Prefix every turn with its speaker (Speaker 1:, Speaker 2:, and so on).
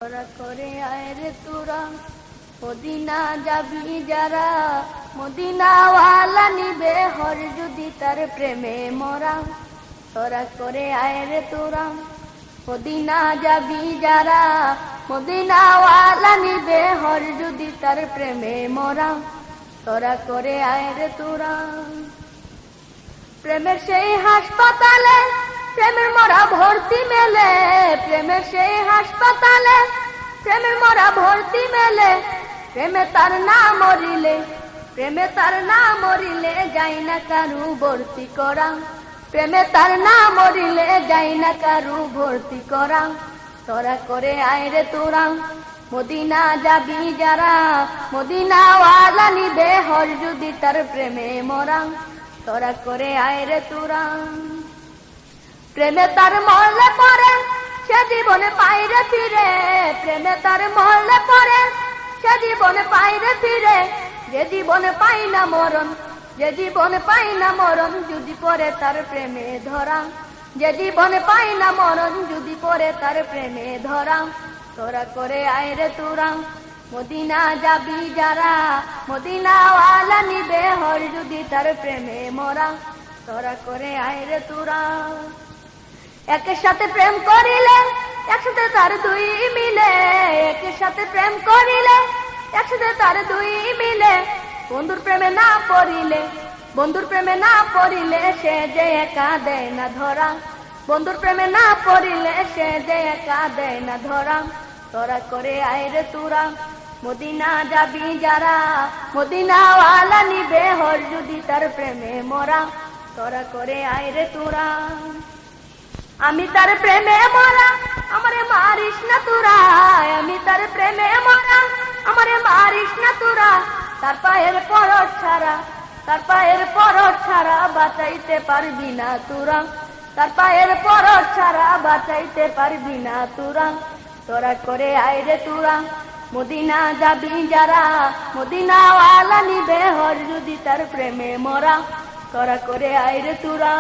Speaker 1: তোরা করে আয় রে তোরা মদিনা যাবি যারা, মদিনাওয়ালা নিবে হর যদি তার প্রেমে মরা। তোরা করে আয় রে তোরা মদিনা যাবি যারা, মদিনাওয়ালা নিবে হর যদি তার প্রেমে মরা। তোরা করে আয় রে তোরা প্রেমের সেই হাসপাতালে প্রেমের মরা ভর্তি মেলে, প্রেমের সেই হাসপাতালে প্রেমের মরা ভর্তি মেলে। প্রেমে তার না মরিলে, প্রেমে তার না মরিলে যাই না কারু ভর্তি করা। প্রেমে তার না মরিলে যাই না কারু ভর্তি করা। তোরা করে আয় রে তোরা মদিনা যাবি যারা, মদিনাওয়ালা নিবে হর যদি তার প্রেমে মরা। তোরা করে আয় রে তোরা প্রেমে তার মরলে পরে সে জীবনে পাইরে ফিরে, প্রেমে তার মরলে পরে সে জীবনে পাইরে ফিরে। যে জীবনে পাই না মরণ, যে জীবনে পাই না মরণ যদি পরে তার প্রেমে ধরা। যে জীবনে পাই না মরণ যদি পরে তার প্রেমে ধরা। তোরা করে আয় রে তোরা মদিনা যাবি যারা, মদিনাওয়ালা নিবে হর যদি তার প্রেমে মরা। তোরা করে আয় রে তোরা একের সাথে প্রেম করিলে একসাথে তার দুই মিলে, একের সাথে প্রেম করিলে একসাথে তার দুই মিলে। বন্ধুর প্রেমে না পড়িলে, বন্ধুর প্রেমে না পড়িলে সে যে একা দেয় না ধরা। বন্ধুর প্রেমে না পড়িলে সে যে একা দেয় না ধরা। তোরা করে আয় রে তোরা মদিনা যাবি যারা, মদিনাওয়ালা নিবে হর যদি তার প্রেমে মরা। তোরা করে আয় রে তোরা আমি তার প্রেমে মরা, আমারে মারিস না তোরা। আমি তার প্রেমে মরা, আমারে মারিস না তোরা। তার পায়ের পরশ ছাড়া, তার পায়ের পরশ ছাড়া বাঁচাইতে পারবি না তোরা। তার পায়ের পরশ ছাড়া বাঁচাইতে পারবি না তোরা। তোরা করে আয় রে তোরা মদিনা যাবি যারা, মদিনাওয়ালা নিবে হর যদি তার প্রেমে মরা। তোরা করে আয় রে তোরা।